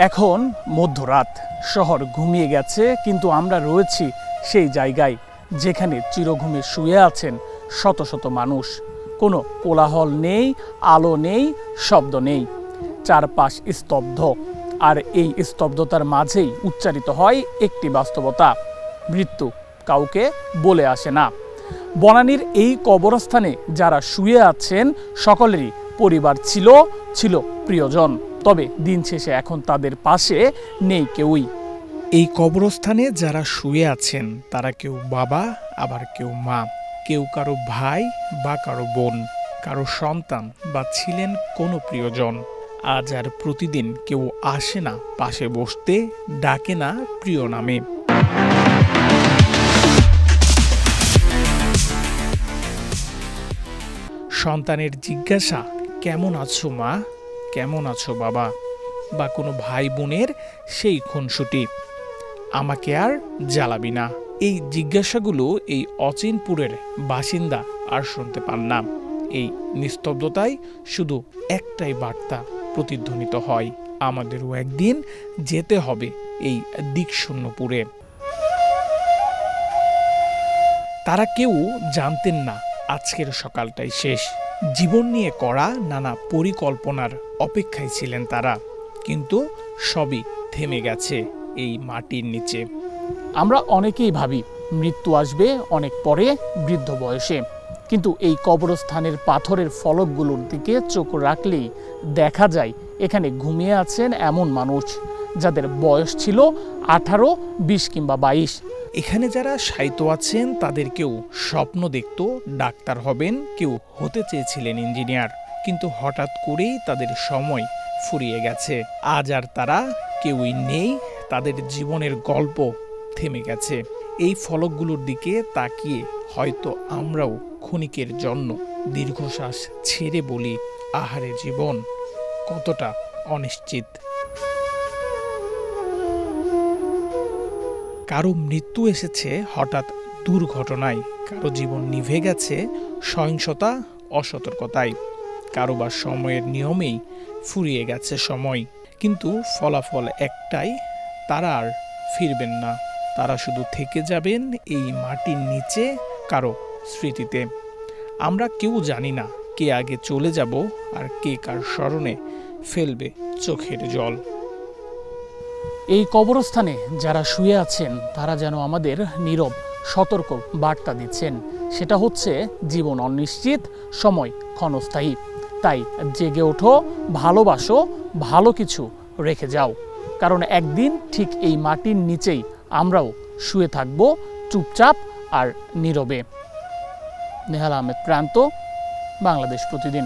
এখন মধ্যরাত, শহর ঘুমিয়ে গেছে, কিন্তু আমরা রয়েছি সেই জায়গায় যেখানে চিরঘুমে শুয়ে আছেন শত শত মানুষ। কোনো কোলাহল নেই, আলো নেই, শব্দ নেই, চারপাশ স্তব্ধ। আর এই স্তব্ধতার মাঝেই উচ্চারিত হয় একটি বাস্তবতা: মৃত্যু কাউকে বলে আসে না। বনানীর এই কবরস্থানে যারা শুয়ে আছেন সকলেরই পরিবার ছিল প্রিয়জন, তবে দিন শেষে এখন তাদের পাশে নেই কেউই। এই কবরস্থানে যারা শুয়ে আছেন তারা কেউ বাবা, আবার কেউ মা, কেউ কারো ভাই বা কারো বোন, কারো সন্তান বা ছিলেন কোনো প্রিয়জন। আজ আর প্রতিদিন কেউ আসে না পাশে বসতে, ডাকে না প্রিয় নামে। সন্তানের জিজ্ঞাসা, কেমন আছো মা, কেমন আছো বাবা, বা কোনো ভাই বোনের সেই খুনসুটি, আমাকে আর জ্বালাবি না, এই জিজ্ঞাসাগুলো এই অচিনপুরের বাসিন্দা আর শুনতে পান না। এই নিস্তব্ধতায় শুধু একটাই বার্তা প্রতিধ্বনিত হয়: আমাদেরও একদিন যেতে হবে এই দিকশূন্যপুরে। তারা কেউ জানতেন না আজকের সকালটাই শেষ। জীবন নিয়ে করা নানা পরিকল্পনার অপেক্ষায় ছিলেন তারা, কিন্তু সবই থেমে গেছে এই মাটির নিচে। আমরা অনেকেই ভাবি মৃত্যু আসবে অনেক পরে, বৃদ্ধ বয়সে, কিন্তু এই কবরস্থানের পাথরের ফলকগুলোর দিকে চোখ রাখলেই দেখা যায় এখানে ঘুমিয়ে আছেন এমন মানুষ যাদের বয়স ছিল 18, 20 কিংবা 22। এখানে যারা শায়িত আছেন তাদের কেউ স্বপ্ন দেখত ডাক্তার হবেন, কেউ হতে চেয়েছিলেন ইঞ্জিনিয়ার, কিন্তু হঠাৎ করেই তাদের সময় ফুরিয়ে গেছে। আজ আর তারা কেউই নেই, তাদের জীবনের গল্প থেমে গেছে। এই ফলকগুলোর দিকে তাকিয়ে হয়তো আমরাও ক্ষণিকের জন্য দীর্ঘশ্বাস ছেড়ে বলি, আহারে জীবন কতটা অনিশ্চিত। কারো মৃত্যু এসেছে হঠাৎ দুর্ঘটনায়, কারো জীবন নিভে গেছে সহিংসতা, অসতর্কতায়, কারো বা সময়ের নিয়মেই ফুরিয়ে গেছে সময়। কিন্তু ফলাফল একটাই, তারা আর ফিরবেন না। তারা শুধু থেকে যাবেন এই মাটির নিচে কারো স্মৃতিতে। আমরা কেউ জানি না কে আগে চলে যাব আর কে কার স্মরণে ফেলবে চোখের জল। এই কবরস্থানে যারা শুয়ে আছেন তারা যেন আমাদের নীরব সতর্ক বার্তা দিচ্ছেন। সেটা হচ্ছে জীবন অনিশ্চিত, সময় ক্ষণস্থায়ী। তাই জেগে ওঠো, ভালোবাসো, ভালো কিছু রেখে যাও, কারণ একদিন ঠিক এই মাটির নিচেই আমরাও শুয়ে থাকবো, চুপচাপ আর নীরবে। নেহাল আহমেদ প্রান্ত, বাংলাদেশ প্রতিদিন।